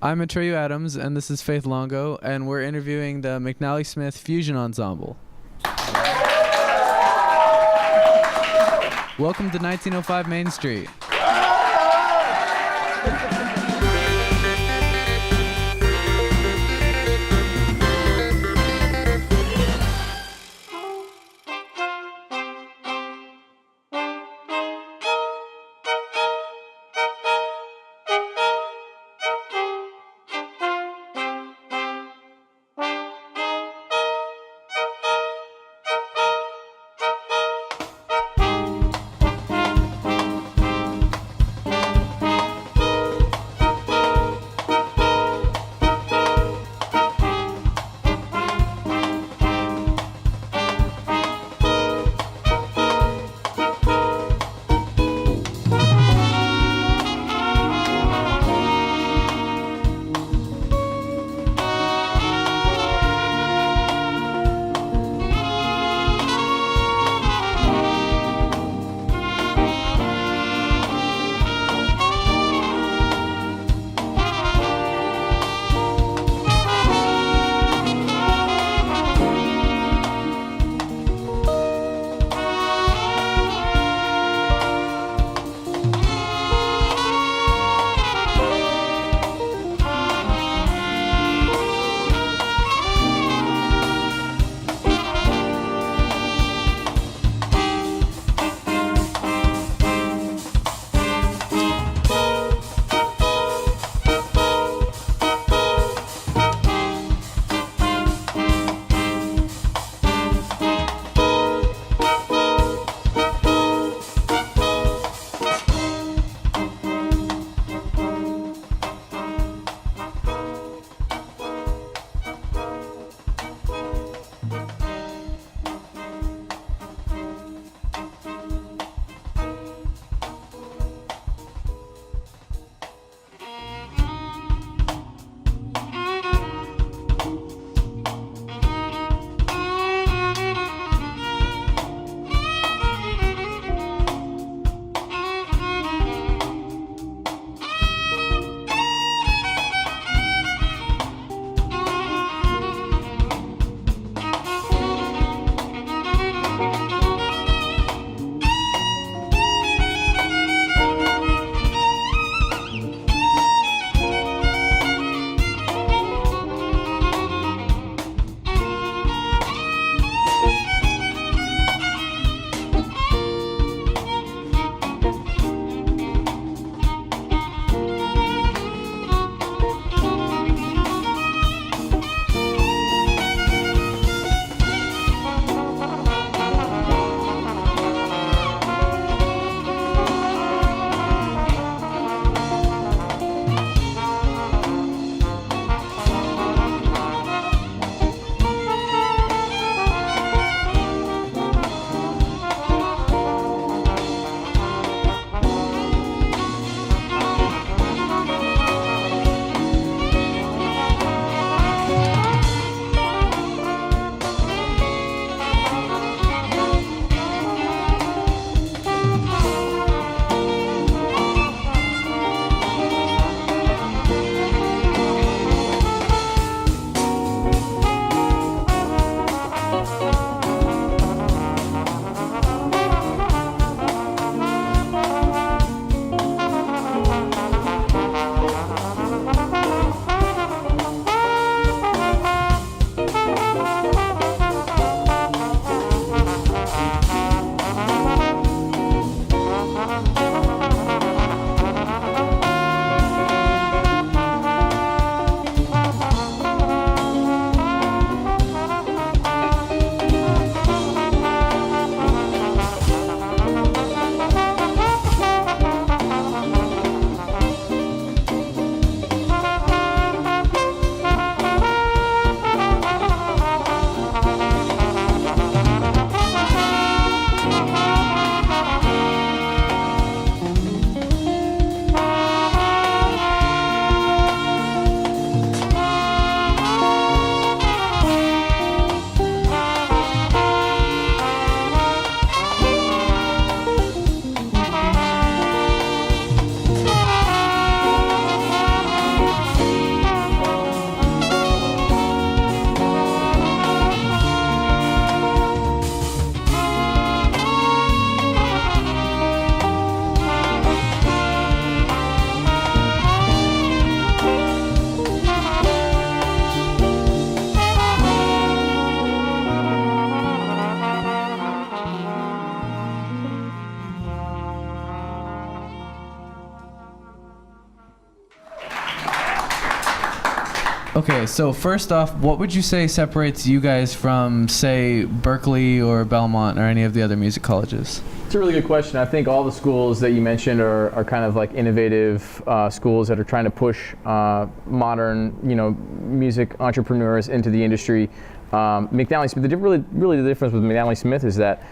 I'm ATREYU Adams, and this is Faith Longo, and we're interviewing the McNally Smith Fusion Ensemble. Welcome to 1905 Main Street. Okay, so first off, what would you say separates you guys from, say, Berkeley or Belmont or any of the other music colleges? It's a really good question. I think all the schools that you mentioned are kind of like innovative schools that are trying to push modern, music entrepreneurs into the industry. McNally Smith, really the difference with McNally Smith is that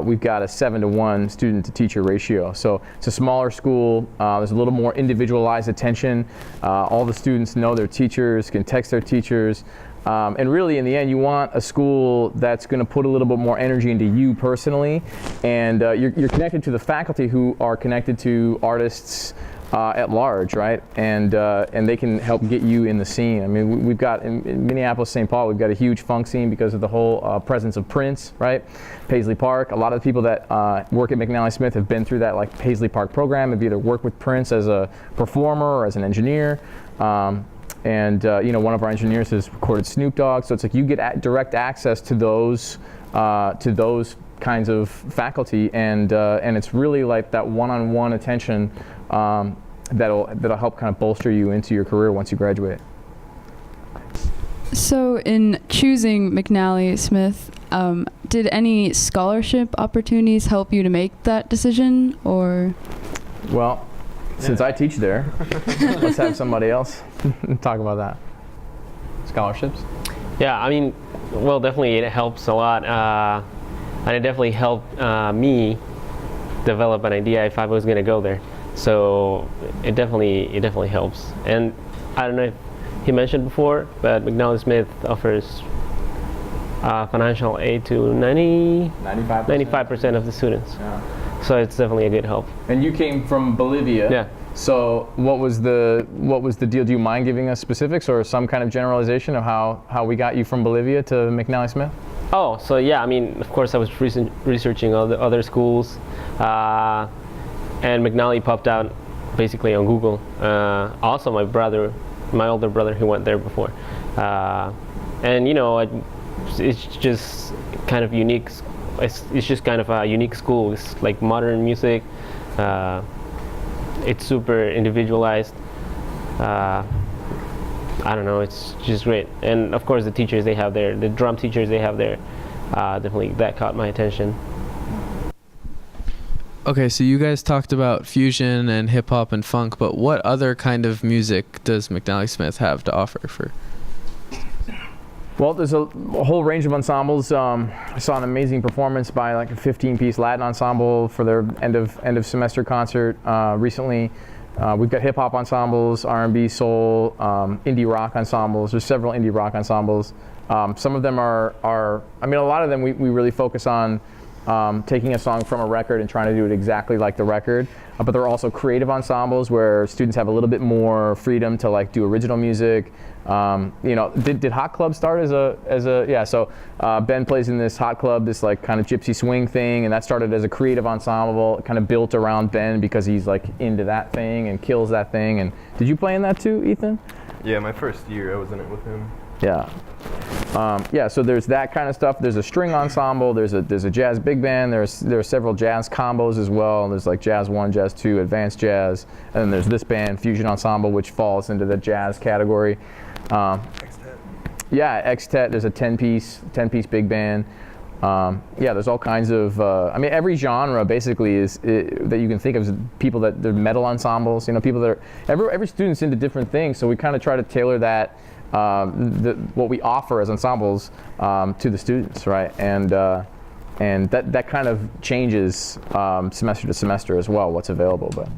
we've got a 7-to-1 student to teacher ratio. So it's a smaller school, there's a little more individualized attention. All the students know their teachers, can text their teachers. And really in the end you want a school that's going to put a little bit more energy into you personally, and you're connected to the faculty who are connected to artists at large, right? And they can help get you in the scene. I mean, we've got in Minneapolis, St. Paul, we've got a huge funk scene because of the whole presence of Prince, right? Paisley Park. A lot of the people that work at McNally Smith have been through that like Paisley Park program, have either worked with Prince as a performer or as an engineer. One of our engineers has recorded Snoop Dogg, so it's like you get direct access to those kinds of faculty, and it's really like that one-on-one attention that'll help kind of bolster you into your career once you graduate. So in choosing McNally Smith, did any scholarship opportunities help you to make that decision, or? Well, since I teach there, let's have somebody else talk about that. Scholarships? Yeah, I mean, well, definitely it helps a lot. And it definitely helped me develop an idea if I was going to go there. So it definitely helps. And I don't know if he mentioned before, but McNally Smith offers financial aid to 95% of the students. Yeah. So it's definitely a good help. And you came from Bolivia. Yeah. So what was the deal? Do you mind giving us specifics or some kind of generalization of how we got you from Bolivia to McNally Smith? Oh, so yeah, I mean, of course I was researching other schools, and McNally popped out basically on Google. Also my older brother, he went there before. And it's just kind of unique. It's just kind of a unique school. It's like modern music. It's super individualized. I don't know, it's just great. And of course the teachers they have there, the drum teachers they have there, definitely that caught my attention. Okay, so you guys talked about fusion and hip hop and funk, but what other kind of music does McNally Smith have to offer for? Well, there's a whole range of ensembles. I saw an amazing performance by like a 15-piece Latin ensemble for their end of semester concert recently. We've got hip hop ensembles, R&B, soul, indie rock ensembles. There's several indie rock ensembles. Some of them are I mean, a lot of them we really focus on taking a song from a record and trying to do it exactly like the record. But there are also creative ensembles where students have a little bit more freedom to like do original music. Did Hot Club start as a yeah? So Ben plays in this Hot Club, this like kind of gypsy swing thing, and that started as a creative ensemble, kind of built around Ben because he's like into that thing and kills that thing. And did you play in that too, Ethan? Yeah, my first year I was in it with him. Yeah. So there's that kind of stuff. There's a string ensemble. There's a jazz big band. There are several jazz combos as well. There's like Jazz 1, Jazz 2, Advanced Jazz, and then there's this band, Fusion Ensemble, which falls into the jazz category. Extet. Yeah, Extet. There's a 10-piece big band. There's all kinds of. I mean, every genre basically that you can think of is people that they're metal ensembles. People that are every student's into different things. So we kind of try to tailor that. What we offer as ensembles to the students, right? And that kind of changes semester to semester as well, what's available. But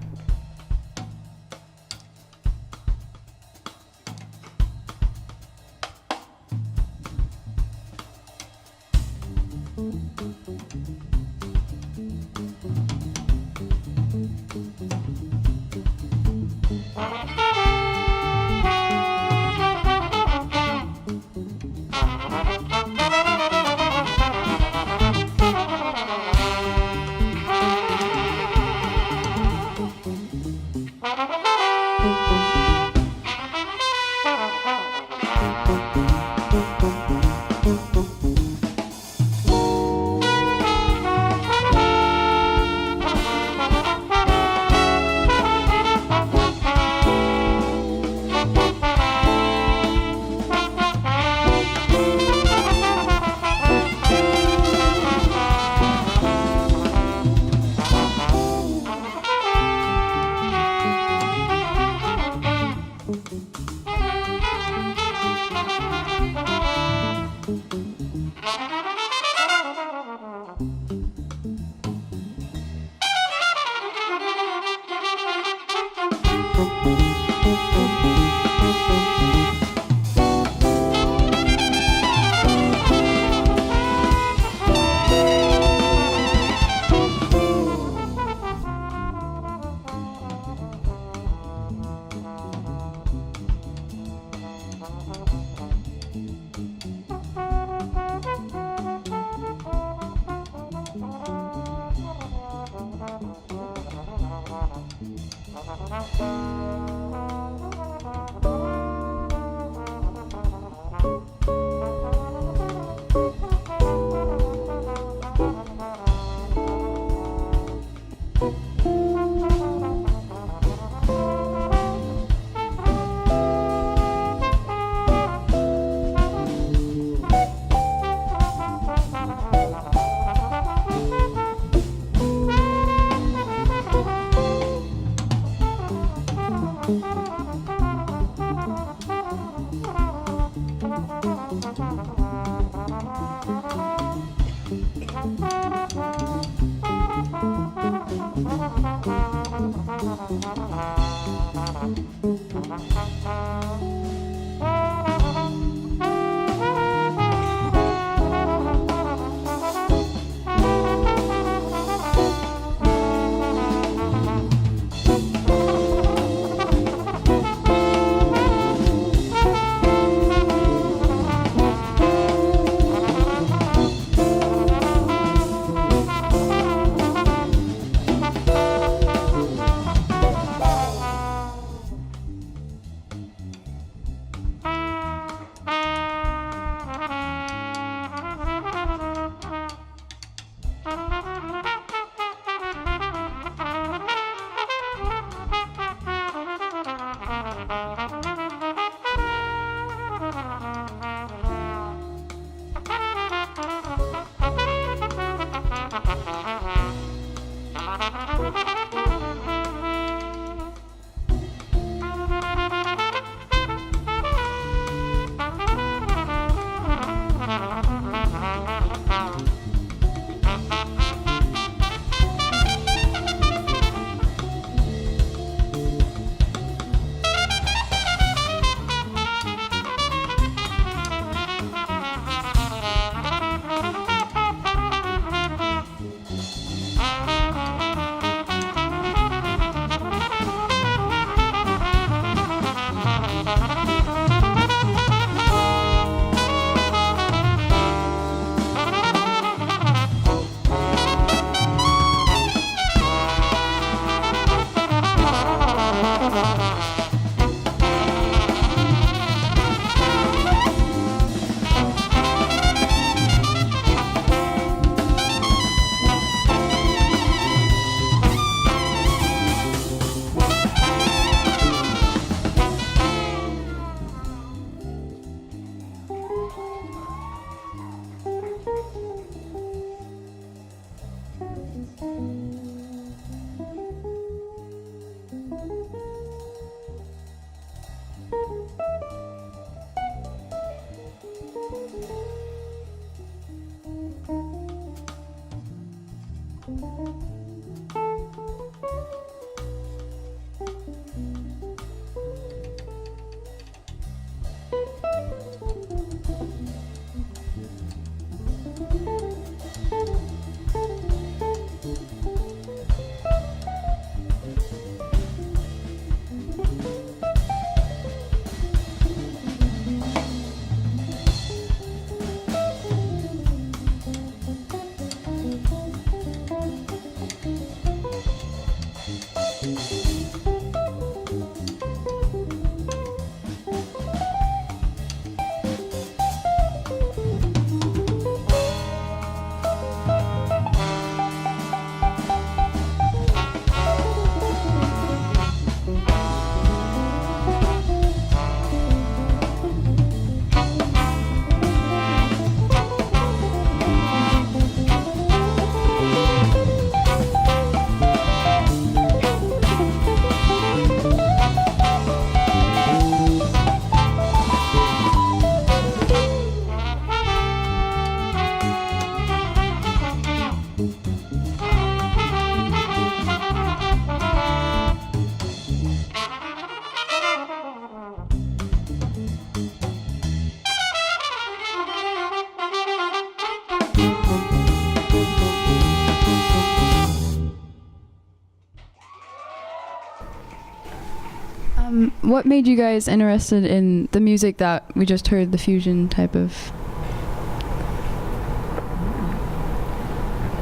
what made you guys interested in the music that we just heard, the fusion type of?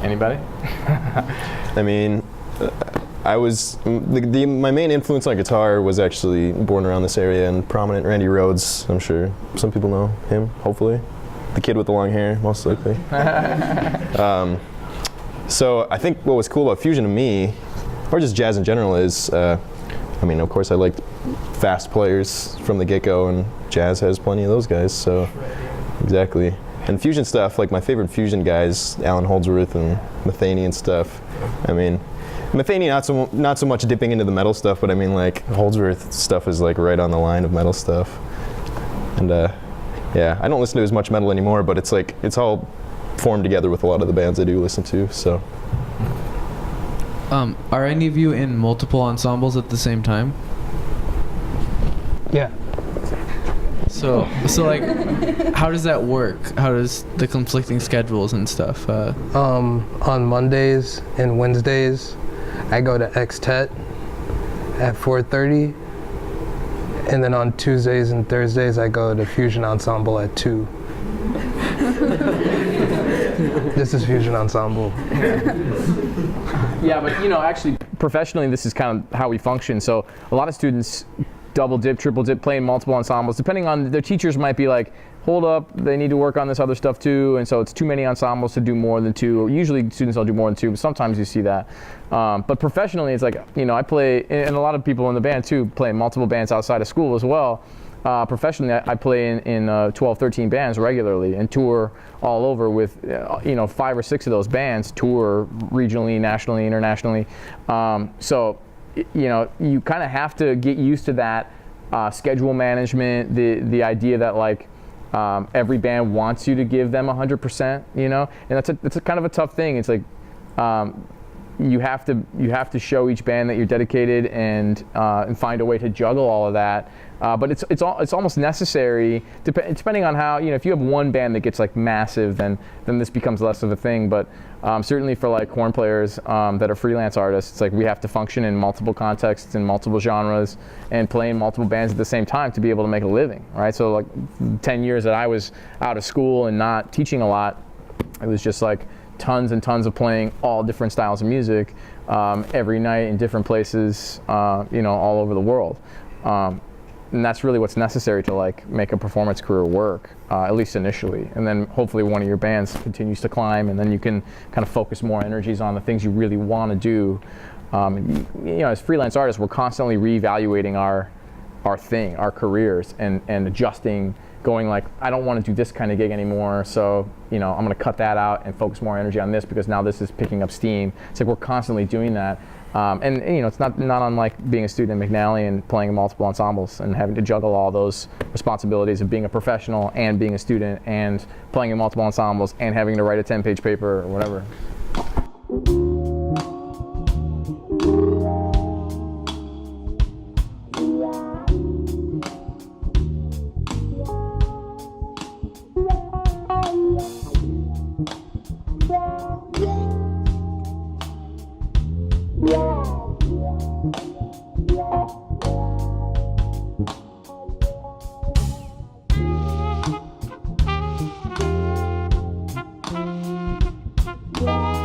Anybody? I mean, my main influence on guitar was actually born around this area, and prominent Randy Rhoads. I'm sure some people know him, hopefully. The kid with the long hair, most likely. So I think what was cool about fusion to me, or just jazz in general, is, I mean, of course I liked fast players from the get-go, and jazz has plenty of those guys, so exactly. And fusion stuff, like my favorite fusion guys, Alan Holdsworth and Metheny and stuff. I mean, Metheny not so much dipping into the metal stuff, but I mean like Holdsworth stuff is like right on the line of metal stuff. And yeah, I don't listen to as much metal anymore, but it's like, it's all formed together with a lot of the bands I do listen to, so. Are any of you in multiple ensembles at the same time? Yeah. So like, how does that work? How does the conflicting schedules and stuff? On Mondays and Wednesdays, I go to Extet at 4:30, and then on Tuesdays and Thursdays, I go to Fusion Ensemble at 2. This is Fusion Ensemble. Yeah, but you know, actually, professionally, this is kind of how we function. So a lot of students double dip, triple dip, playing multiple ensembles, depending on their teachers might be like, hold up, they need to work on this other stuff too, and so it's too many ensembles to do more than 2. Usually students will do more than 2, but sometimes you see that. But professionally, it's like, you know, I play, and a lot of people in the band too play multiple bands outside of school as well. Professionally, I play in 12, 13 bands regularly and tour all over with, you know, 5 or 6 of those bands, tour regionally, nationally, internationally. So, you know, you kind of have to get used to that schedule management, the idea that like every band wants you to give them 100%, you know, and that's a kind of a tough thing. It's like you have to show each band that you're dedicated and find a way to juggle all of that. But it's almost necessary, depending on how, you know, if you have one band that gets like massive, then this becomes less of a thing. But certainly for like horn players that are freelance artists, it's like we have to function in multiple contexts and multiple genres and play in multiple bands at the same time to be able to make a living, right? So like 10 years that I was out of school and not teaching a lot, it was just like tons and tons of playing all different styles of music every night in different places, you know, all over the world. And that's really what's necessary to like make a performance career work, at least initially. And then hopefully one of your bands continues to climb, and then you can kind of focus more energies on the things you really want to do. You know, as freelance artists, we're constantly reevaluating our thing, our careers, and adjusting, going like, I don't want to do this kind of gig anymore, so, you know, I'm going to cut that out and focus more energy on this because now this is picking up steam. It's like we're constantly doing that. And you know, it's not unlike being a student at McNally and playing in multiple ensembles and having to juggle all those responsibilities of being a professional and being a student and playing in multiple ensembles and having to write a 10-page paper or whatever. Yeah.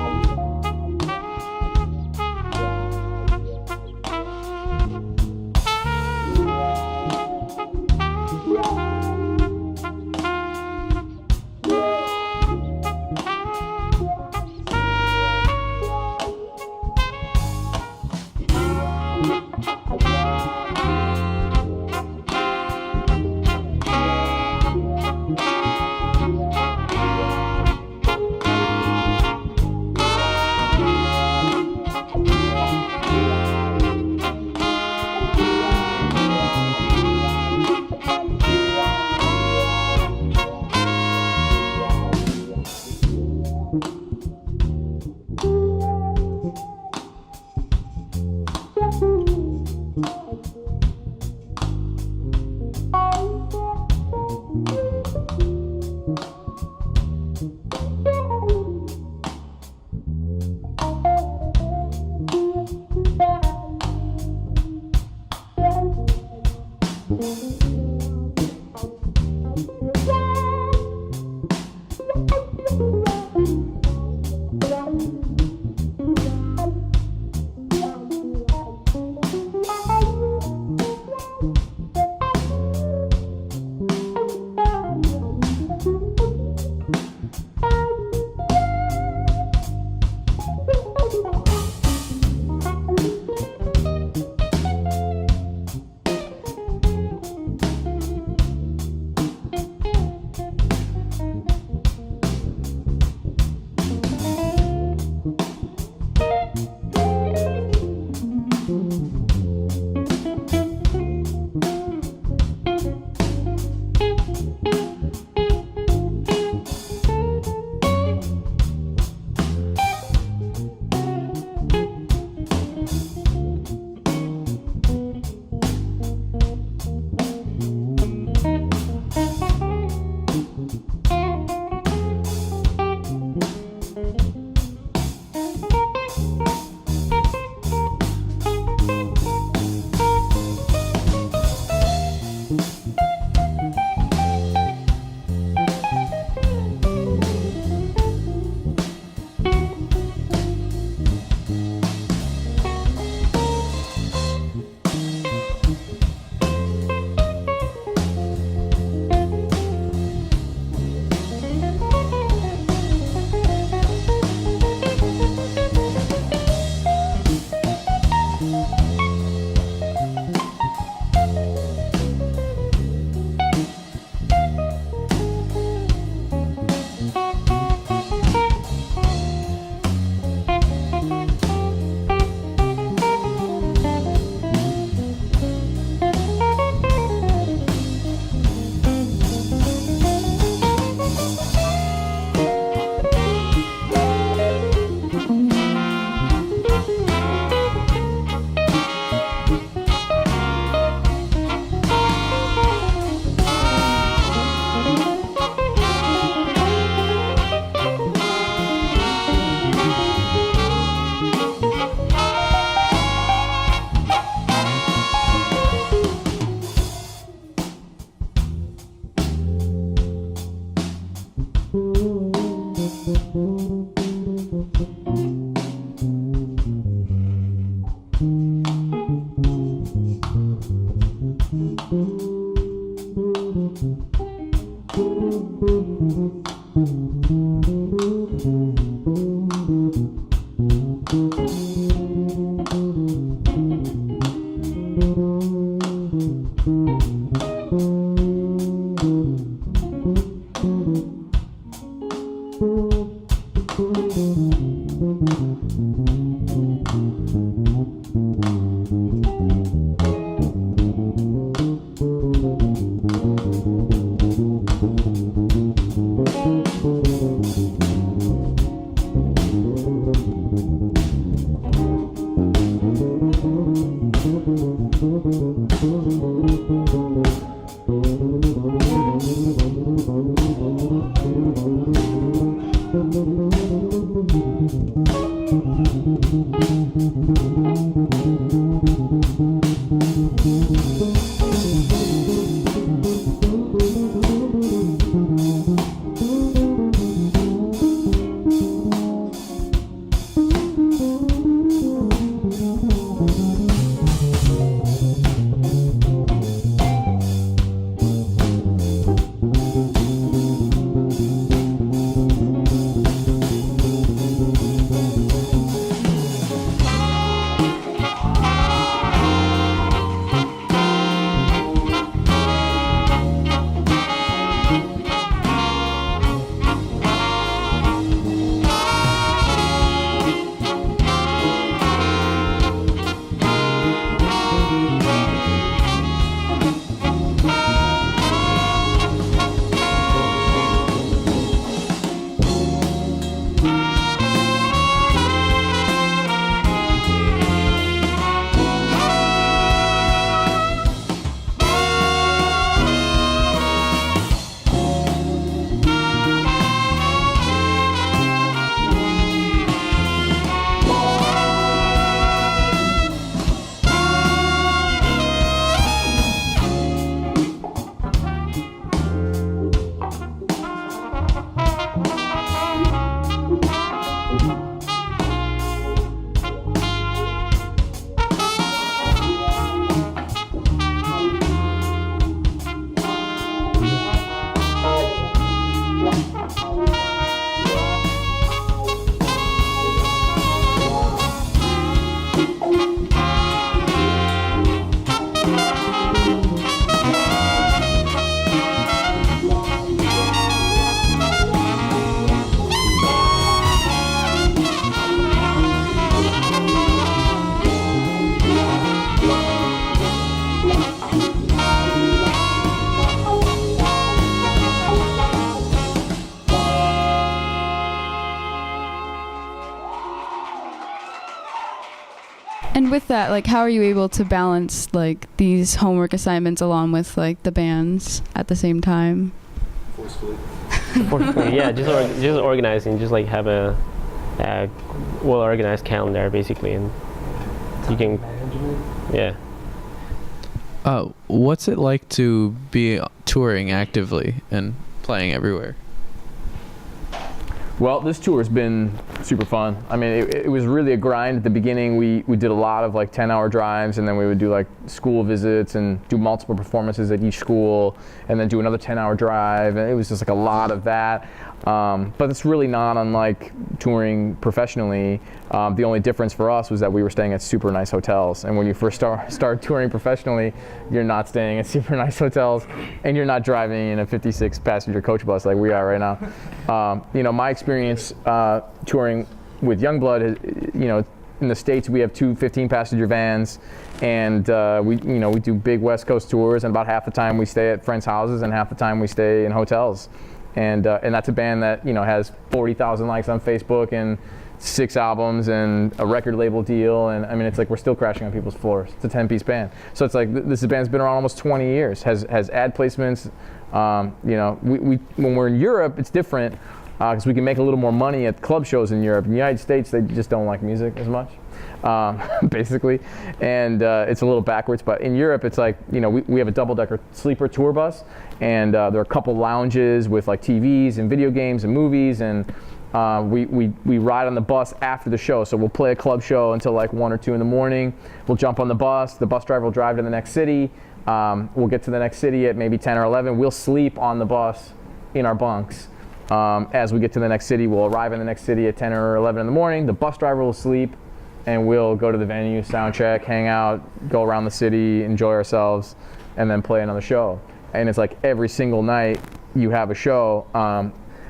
And with that, like, how are you able to balance like these homework assignments along with like the bands at the same time? Forcefully. Yeah, just organizing, just like have a well-organized calendar basically, and you can, yeah. What's it like to be touring actively and playing everywhere? Well, this tour has been super fun. I mean, it was really a grind at the beginning. We did a lot of like 10-hour drives, and then we would do like school visits and do multiple performances at each school, and then do another 10-hour drive, and it was just like a lot of that. But it's really not unlike touring professionally. The only difference for us was that we were staying at super nice hotels, and when you first start touring professionally, you're not staying at super nice hotels, and you're not driving in a 56-passenger coach bus like we are right now. You know, my experience touring with Youngblood, you know, in the States we have two 15-passenger vans, and we do big West Coast tours, and about half the time we stay at friends' houses and half the time we stay in hotels. And that's a band that, you know, has 40,000 likes on Facebook and 6 albums and a record label deal, and I mean, it's like we're still crashing on people's floors. It's a 10-piece band, so it's like this band's been around almost 20 years. Has ad placements. You know, we when we're in Europe, it's different because we can make a little more money at club shows in Europe. In the United States, they just don't like music as much. basically, and it's a little backwards. But in Europe, it's like, you know, we have a double-decker sleeper tour bus, and there are a couple lounges with like TVs and video games and movies, and we ride on the bus after the show. So we'll play a club show until like 1 or 2 in the morning. We'll jump on the bus driver will drive to the next city. We'll get to the next city at maybe 10 or 11. We'll sleep on the bus in our bunks. As we get to the next city, we'll arrive in the next city at 10 or 11 in the morning. The bus driver will sleep, and we'll go to the venue, sound check, hang out, go around the city, enjoy ourselves, and then play another show. And it's like every single night you have a show,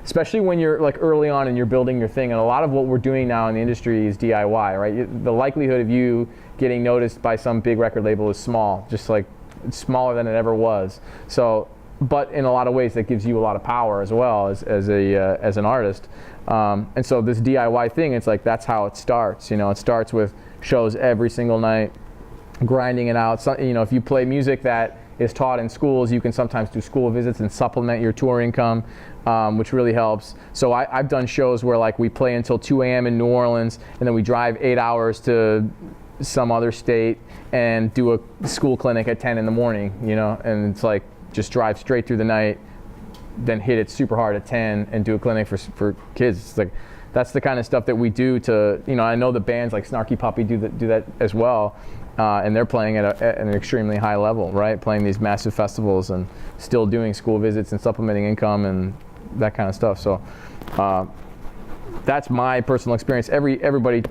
especially when you're like early on and you're building your thing. And a lot of what we're doing now in the industry is DIY, right? The likelihood of you getting noticed by some big record label is small, just like it's smaller than it ever was. So, but in a lot of ways that gives you a lot of power as well as an artist. And so this DIY thing, it's like that's how it starts. You know, it starts with shows every single night, grinding it out. So, you know, if you play music that is taught in schools, you can sometimes do school visits and supplement your tour income, which really helps. So I've done shows where like we play until 2 a.m. in New Orleans, and then we drive 8 hours to some other state and do a school clinic at 10 in the morning, you know, and it's like just drive straight through the night, then hit it super hard at 10 and do a clinic for kids. It's like that's the kind of stuff that we do to, you know, I know the bands like Snarky Puppy do that as well, and they're playing at an extremely high level, right? Playing these massive festivals and still doing school visits and supplementing income and that kind of stuff. So that's my personal experience. Everybody,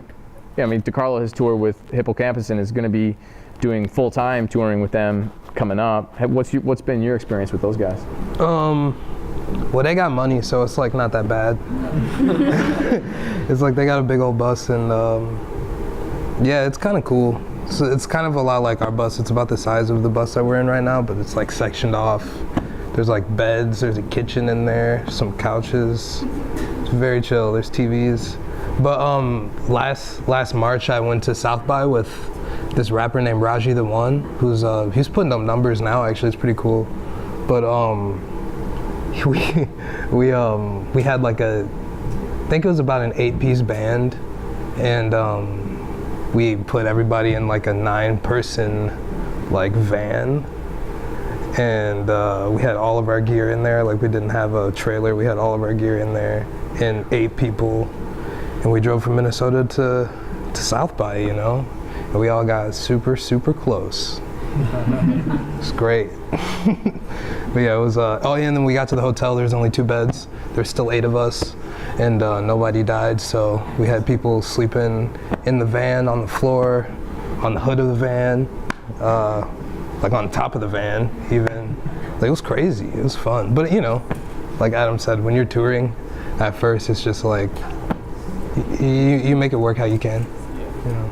I mean, DeCARLO, his tour with Hippocampus and is going to be doing full-time touring with them coming up. What's been your experience with those guys? Well, they got money, so it's like not that bad. It's like they got a big old bus, and yeah, it's kind of cool. So it's kind of a lot like our bus. It's about the size of the bus that we're in right now, but it's like sectioned off. There's like beds, there's a kitchen in there, some couches. It's very chill, there's TVs. But last March I went to South by with this rapper named Raji the One, who's he's putting up numbers now, actually. It's pretty cool. But we had like I think it was about an 8-piece band, and we put everybody in like a 9-person like van, and we had all of our gear in there. Like we didn't have a trailer, we had all of our gear in there, and 8 people, and we drove from Minnesota to South by, you know, and we all got super close. It's great. But yeah, it was oh yeah, and then we got to the hotel. There's only 2 beds. There's still 8 of us, and nobody died, so we had people sleeping in the van, on the floor, on the hood of the van, like on top of the van even. Like, it was crazy. It was fun. But you know, like Adam said, when you're touring, at first it's just like you make it work how you can, you know.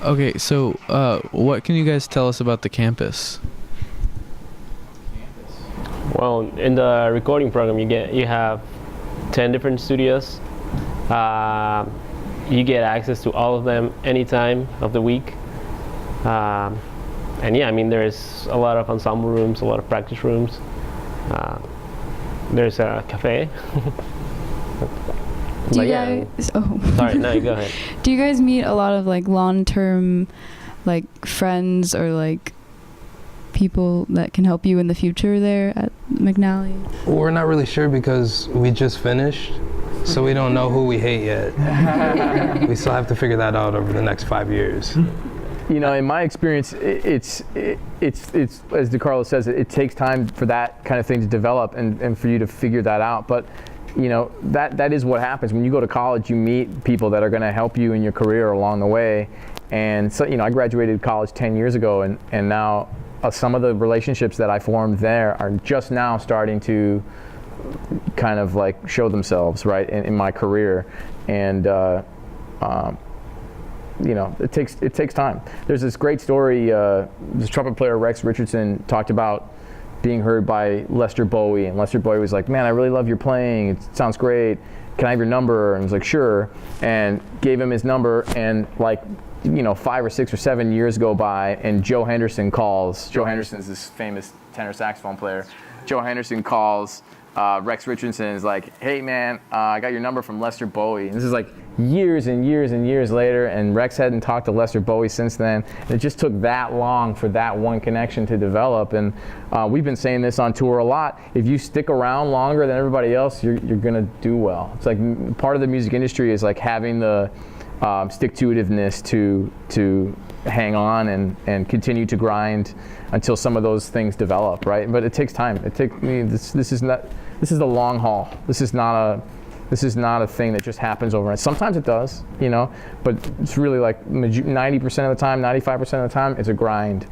Okay, so what can you guys tell us about the campus? Well, in the recording program, you have 10 different studios. You get access to all of them any time of the week. And yeah, I mean, there's a lot of ensemble rooms, a lot of practice rooms. There's a cafe. Do you guys? Oh, sorry. No, you go ahead. Do you guys meet a lot of like long-term, like friends or like people that can help you in the future there at McNally? We're not really sure because we just finished, so we don't know who we hate yet. We still have to figure that out over the next 5 years. You know, in my experience, it's as DeCARLO says, it takes time for that kind of thing to develop and for you to figure that out. But you know, that is what happens when you go to college. You meet people that are going to help you in your career along the way. And so, you know, I graduated college 10 years ago, and now some of the relationships that I formed there are just now starting to kind of like show themselves, right, in my career. And you know, it takes time. There's this great story. This trumpet player Rex Richardson talked about being heard by Lester Bowie, and Lester Bowie was like, "Man, I really love your playing. It sounds great. Can I have your number?" And he was like, "Sure," and gave him his number. And like, you know, 5 or 6 or 7 years go by, and Joe Henderson calls. Joe Henderson is this famous tenor saxophone player. Joe Henderson calls Rex Richardson and is like, "Hey man, I got your number from Lester Bowie." And this is like years and years and years later, and Rex hadn't talked to Lester Bowie since then. And it just took that long for that one connection to develop. And we've been saying this on tour a lot. If you stick around longer than everybody else, you're gonna do well. It's like part of the music industry is like having the stick-to-itiveness to hang on and continue to grind until some of those things develop, right? But it takes time. This is the long haul. This is not a thing that just happens overnight. Sometimes it does, you know, but it's really like 90% of the time, 95% of the time, it's a grind.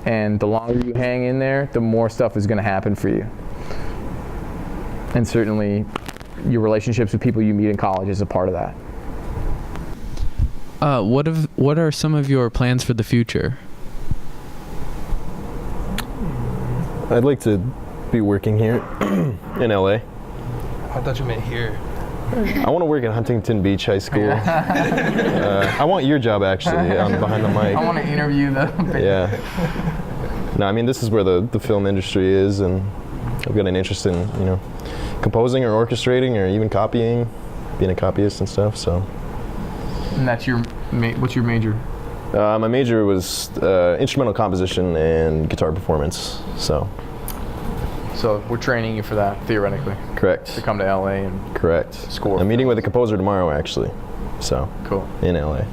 And the longer you hang in there, the more stuff is going to happen for you. And certainly, your relationships with people you meet in college is a part of that. What are some of your plans for the future? I'd like to be working here in LA. I thought you meant here. I want to work at Huntington Beach High School. I want your job actually. I'm behind the mic. I want to interview them. Yeah. No, I mean, this is where the film industry is, and I've got an interest in, you know, composing or orchestrating or even copying, being a copyist and stuff. So. And that's what's your major? My major was instrumental composition and guitar performance. So we're training you for that, theoretically. Correct. To come to LA and correct. Score. I'm meeting with a composer tomorrow, actually. So cool. In LA.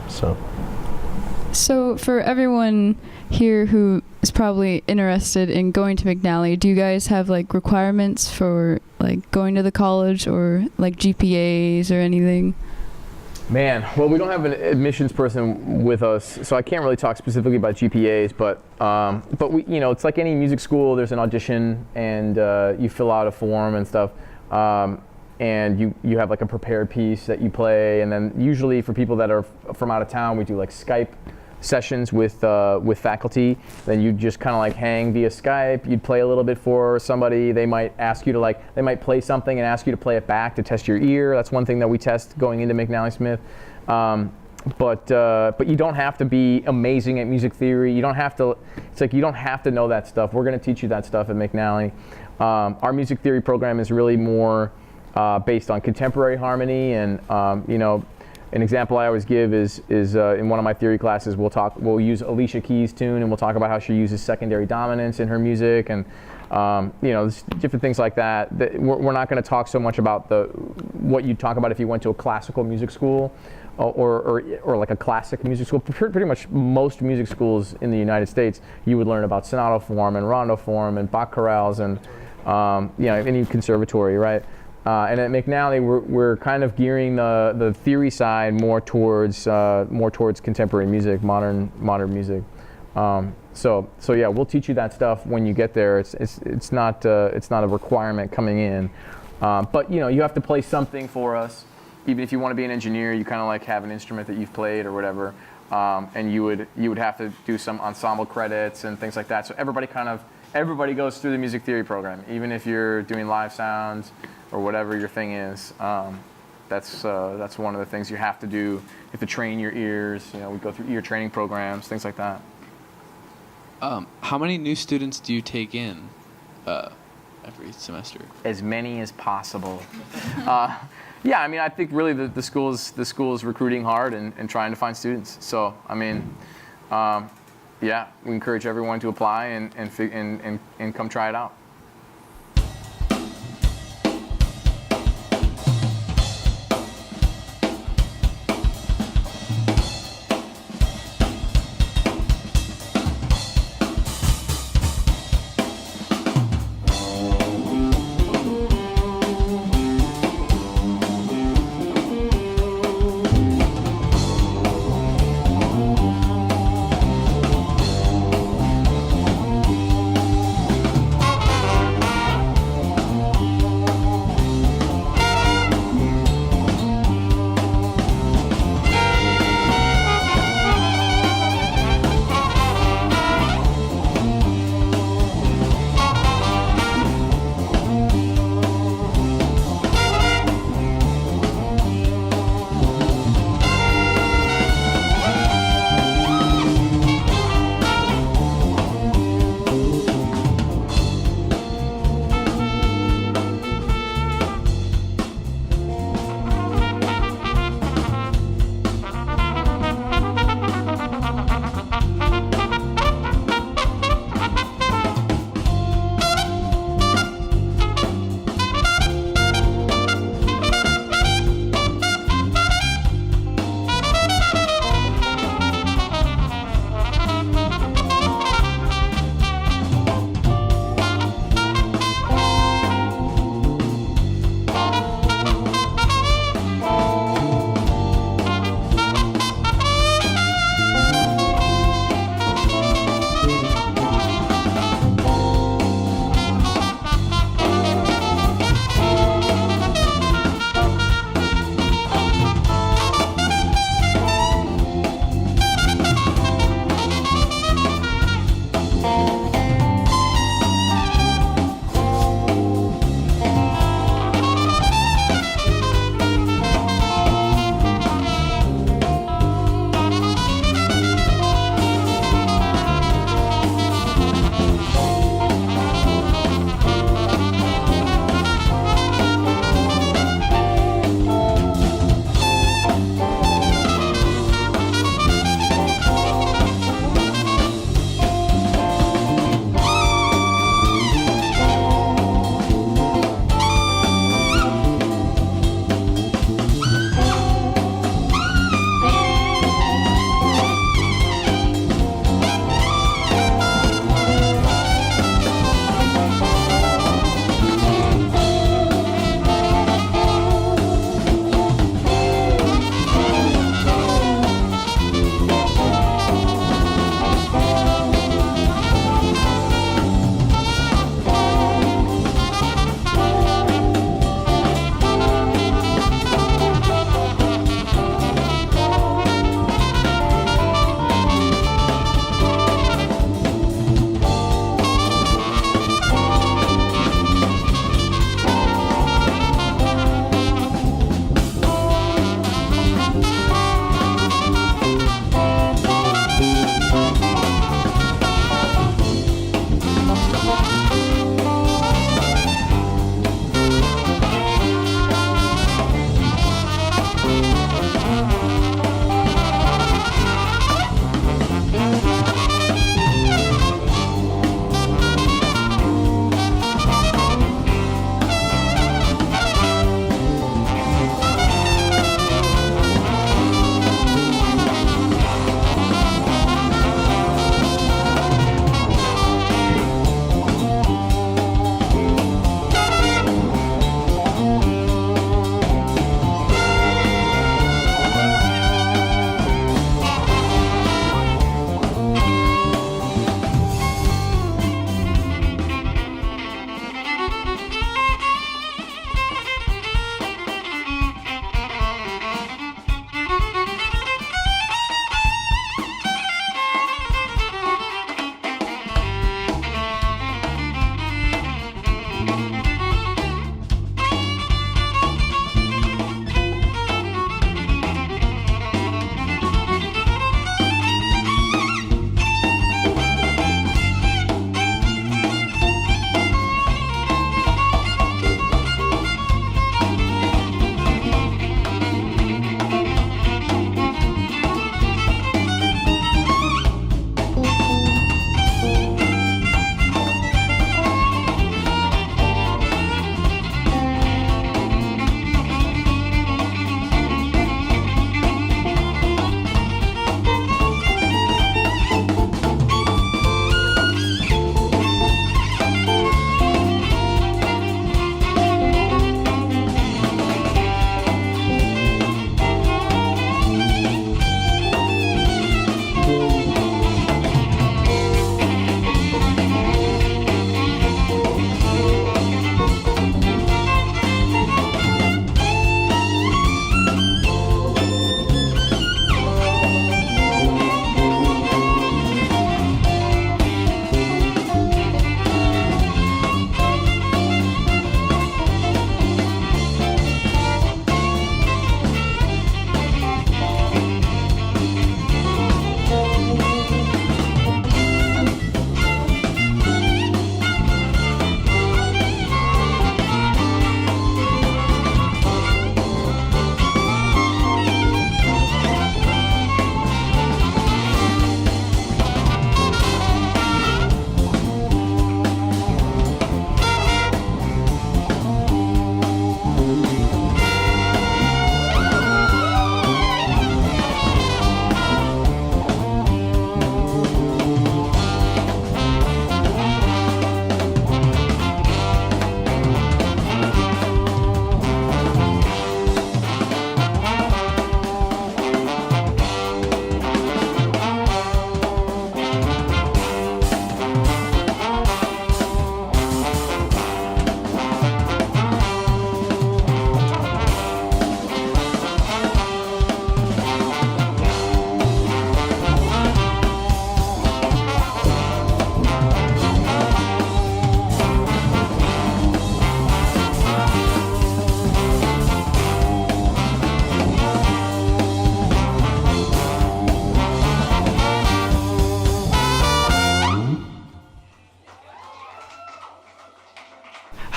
So for everyone here who is probably interested in going to McNally, do you guys have like requirements for like going to the college or like GPAs or anything? Man, well, we don't have an admissions person with us, so I can't really talk specifically about GPAs. But we, you know, it's like any music school. There's an audition, and you fill out a form and stuff, and you have like a prepared piece that you play. And then usually for people that are from out of town, we do like Skype sessions with faculty. Then you just kind of like hang via Skype. You'd play a little bit for somebody. They might ask you to they might play something and ask you to play it back to test your ear. That's one thing that we test going into McNally Smith. But you don't have to be amazing at music theory. You don't have to. It's like you don't have to know that stuff. We're going to teach you that stuff at McNally. Our music theory program is really more based on contemporary harmony, and you know. An example I always give is in one of my theory classes, we'll use Alicia Keys' tune, and we'll talk about how she uses secondary dominance in her music, and you know, different things like that. We're not going to talk so much about what you'd talk about if you went to a classical music school, or like a classic music school. Pretty much most music schools in the United States, you would learn about sonata form and rondo form and Bach chorales and any conservatory, right? And at McNally, we're kind of gearing the theory side more towards contemporary music, modern music. So yeah, we'll teach you that stuff when you get there. It's not a requirement coming in, but you have to play something for us. Even if you want to be an engineer, you kind of like have an instrument that you've played or whatever, and you would have to do some ensemble credits and things like that. So everybody goes through the music theory program, even if you're doing live sounds or whatever your thing is. That's one of the things you have to do. You have to train your ears. We go through ear training programs, things like that. How many new students do you take in every semester? As many as possible. Yeah, I mean, I think really the school is recruiting hard and trying to find students. So, I mean, yeah, we encourage everyone to apply and come try it out.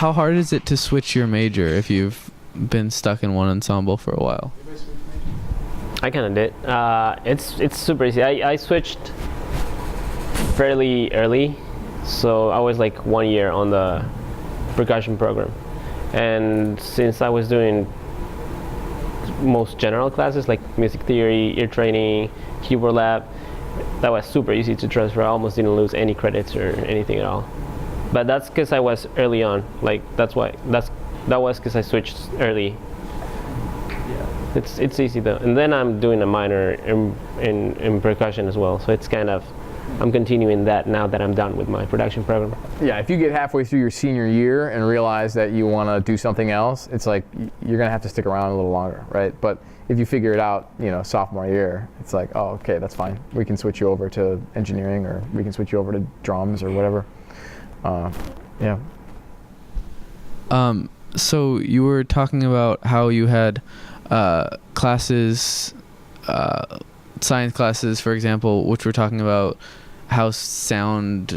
how hard is it to switch your major if you've been stuck in one ensemble for a while? I kind of did. It's super easy. I switched fairly early, so I was like 1 year on the percussion program, and since I was doing most general classes like music theory, ear training, keyboard lab, that was super easy to transfer. I almost didn't lose any credits or anything at all. But that's because I was early on. Like that was because I switched early. Yeah. It's easy though. And then I'm doing a minor in percussion as well. So it's kind of, I'm continuing that now that I'm done with my production program. Yeah, if you get halfway through your senior year and realize that you want to do something else, it's like you're gonna have to stick around a little longer, right? But if you figure it out, you know, sophomore year, it's like, oh, okay, that's fine. We can switch you over to engineering, or we can switch you over to drums or whatever. Yeah. So you were talking about how you had classes, science classes, for example, which were talking about how sound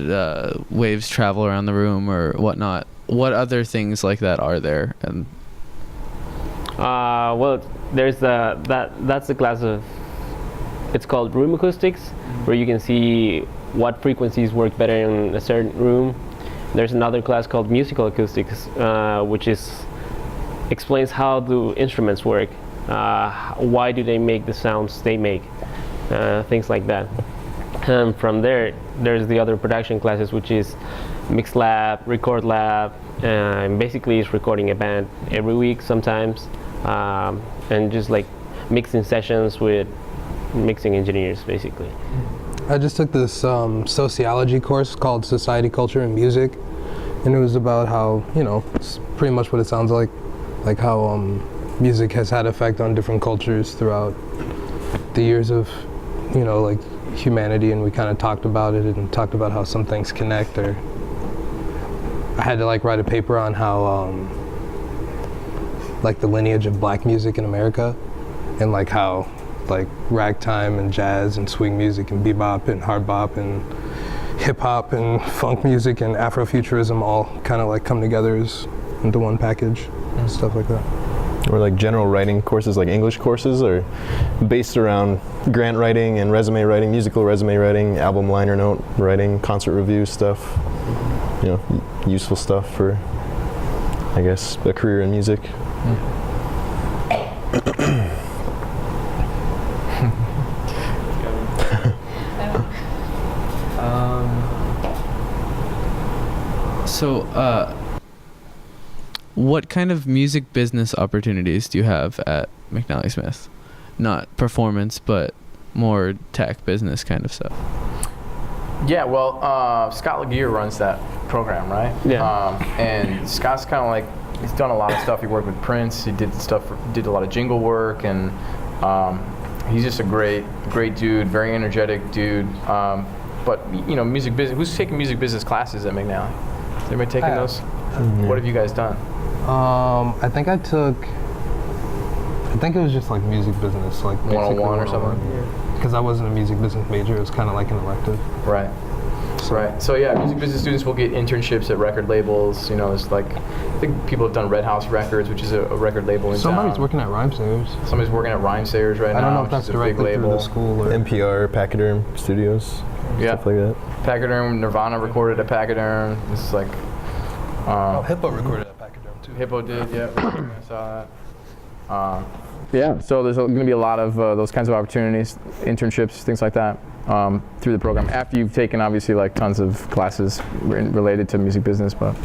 waves travel around the room or whatnot. What other things like that are there? And well, there's that's the class of, it's called room acoustics, where you can see what frequencies work better in a certain room. There's another class called musical acoustics, which explains how do instruments work, why do they make the sounds they make, things like that. And from there's the other production classes, which is mix lab, record lab, and basically it's recording a band every week sometimes, and just like mixing sessions with mixing engineers basically. I just took this sociology course called Society, Culture, and Music, and it was about how, you know, it's pretty much what it sounds like how music has had effect on different cultures throughout the years of, you know, like humanity, and we kind of talked about it and talked about how some things connect. Or I had to like write a paper on how like the lineage of black music in America, and like how like ragtime and jazz and swing music and bebop and hard bop and hip hop and funk music and Afrofuturism all kind of like come together into one package and stuff like that. Or like general writing courses, like English courses, are based around grant writing and resume writing, musical resume writing, album liner note writing, concert review stuff, you know, useful stuff for, I guess, a career in music. So, what kind of music business opportunities do you have at McNally Smith? Not performance, but more tech business kind of stuff. Yeah, well, Scott LeGear runs that program, right? Yeah. And Scott's kind of like, he's done a lot of stuff. He worked with Prince. He did did a lot of jingle work, and he's just a great dude, very energetic dude. But you know, music business. Who's taking music business classes at McNally? Has anybody taken those? What have you guys done? I think it was just like music business, like 101 or something. Because I wasn't a music business major, it was kind of like an elective. Right. Right. So yeah, music business students will get internships at record labels. You know, it's like, I think people have done Red House Records, which is a record label in Somebody's town. working at Rhymesayers. Somebody's working at Rhymesayers right now. I don't know if which that's is a big directly through label. the school or NPR, Pachyderm Studios, Yeah. stuff like that. Pachyderm, Nirvana recorded at Pachyderm. This is like, Hippo recorded at Pachyderm too. Hippo did, yeah. I saw that. Yeah, so there's going to be a lot of those kinds of opportunities, internships, things like that, through the program. After you've taken, obviously, like tons of classes related to music business, but.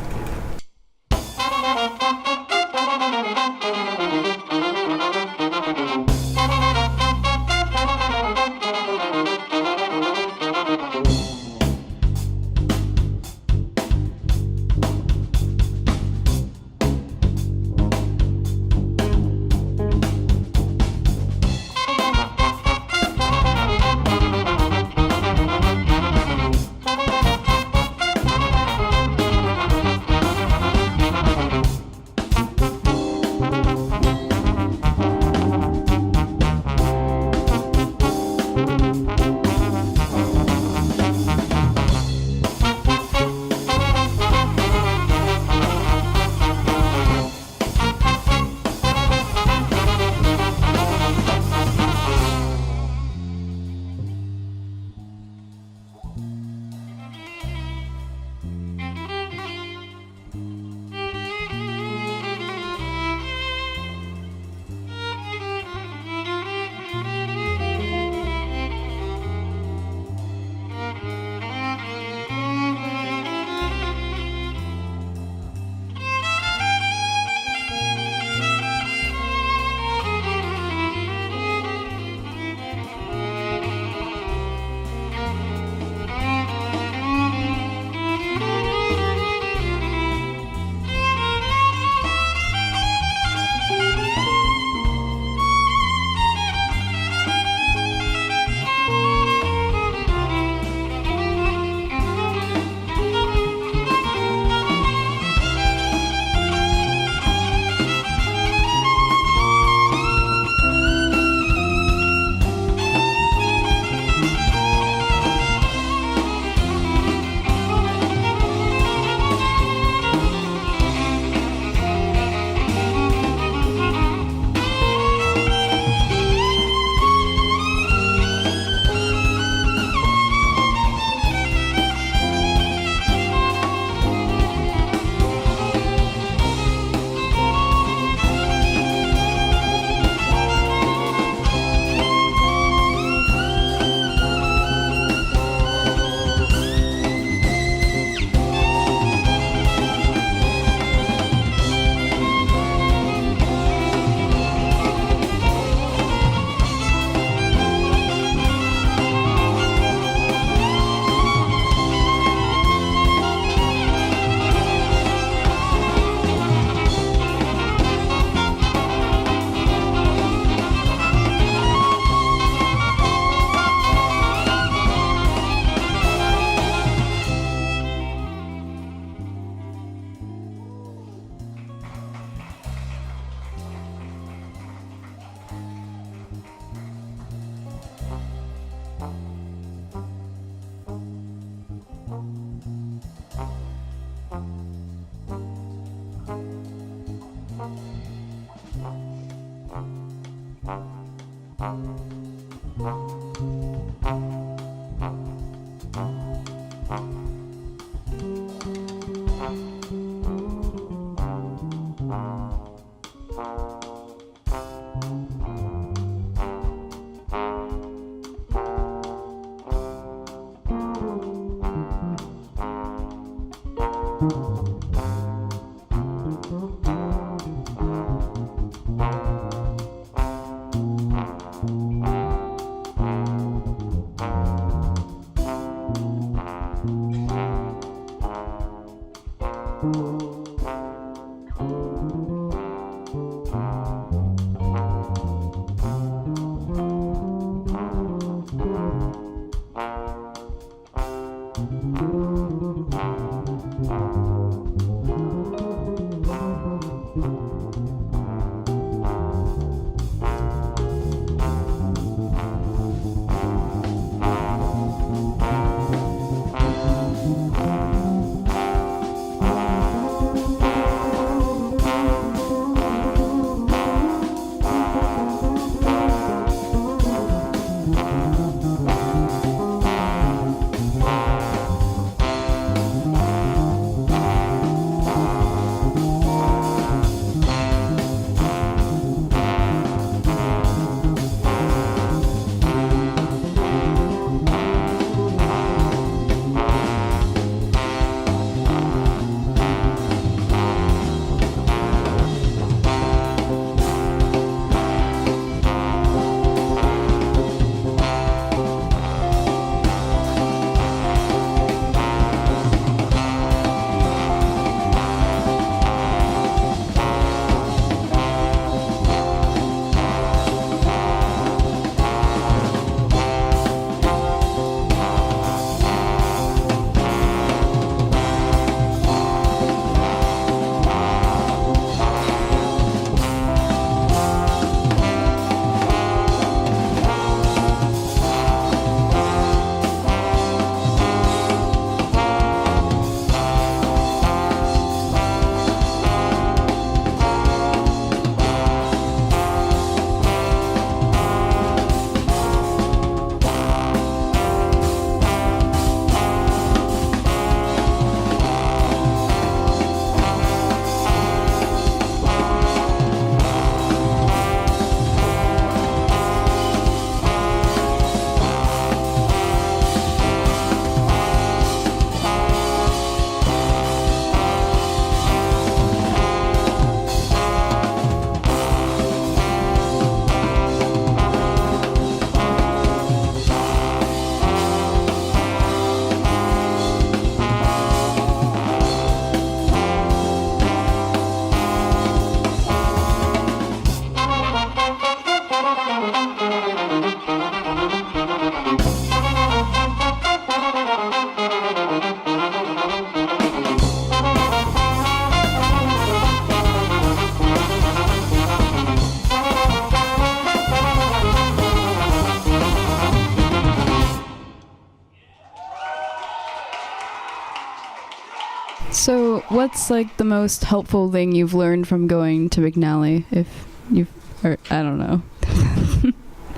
So, what's like the most helpful thing you've learned from going to McNally? If you've, or I don't know.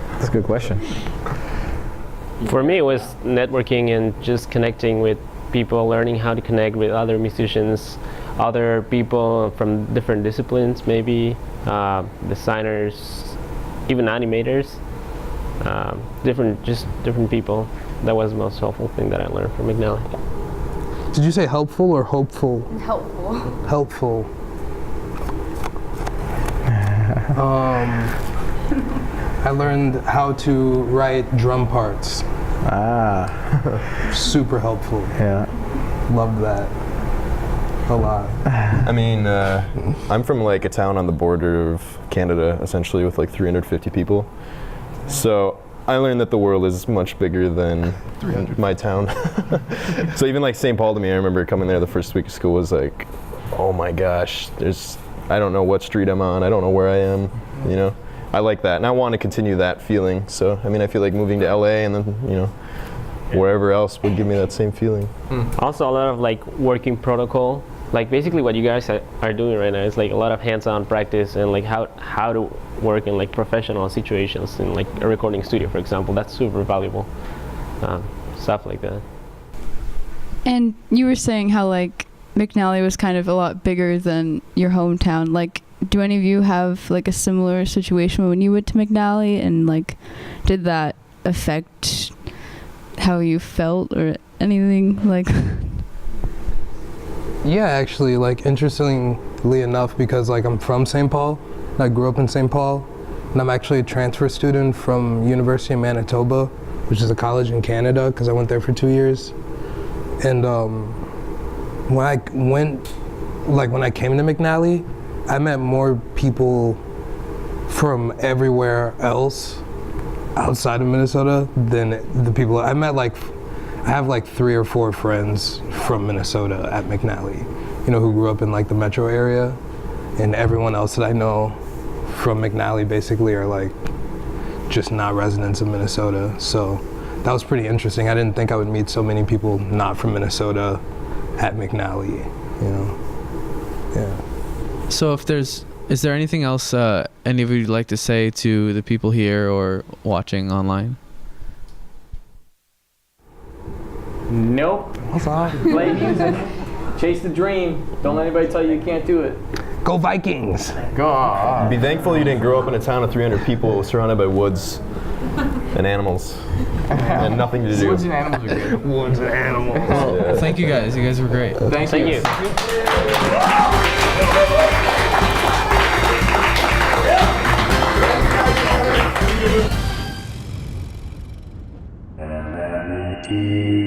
That's a good question. For me, it was networking and just connecting with people, learning how to connect with other musicians, other people from different disciplines, maybe designers, even animators, different people. That was the most helpful thing that I learned from McNally. Did you say helpful or hopeful? Helpful. Helpful. I learned how to write drum parts. Super helpful. Yeah. Loved that a lot. I mean, I'm from like a town on the border of Canada, essentially, with like 350 people. So I learned that the world is much bigger than my town. So even like St. Paul to me, I remember coming there the first week of school was like, oh my gosh, I don't know what street I'm on, I don't know where I am, you know? I like that, and I want to continue that feeling. So, I mean, I feel like moving to LA and then, you know, wherever else would give me that same feeling. Also, a lot of like working protocol like basically what you guys are doing right now is like a lot of hands-on practice and like how to work in like professional situations in like a recording studio, for example. That's super valuable, stuff like that. And you were saying how like McNally was kind of a lot bigger than your hometown. Like, do any of you have like a similar situation when you went to McNally, and like did that affect how you felt or anything like? Yeah, actually, like interestingly enough, because like I'm from St. Paul, I grew up in St. Paul, and I'm actually a transfer student from University of Manitoba, which is a college in Canada, because I went there for 2 years. And when I came to McNally, I met more people from everywhere else outside of Minnesota than the people I met. Like, I have like 3 or 4 friends from Minnesota at McNally, you know, who grew up in like the metro area, and everyone else that I know from McNally basically are like just not residents of Minnesota. So that was pretty interesting. I didn't think I would meet so many people not from Minnesota at McNally, you know. Yeah. So is there anything else any of you would like to say to the people here or watching online? Nope. What's up? Play music. Chase the dream. Don't let anybody tell you you can't do it. Go Vikings! God. Be thankful you didn't grow up in a town of 300 people surrounded by woods and animals and nothing to do. Woods and animals are good. Woods and animals. Well, thank you guys. You guys were great. Thank you. Thank you.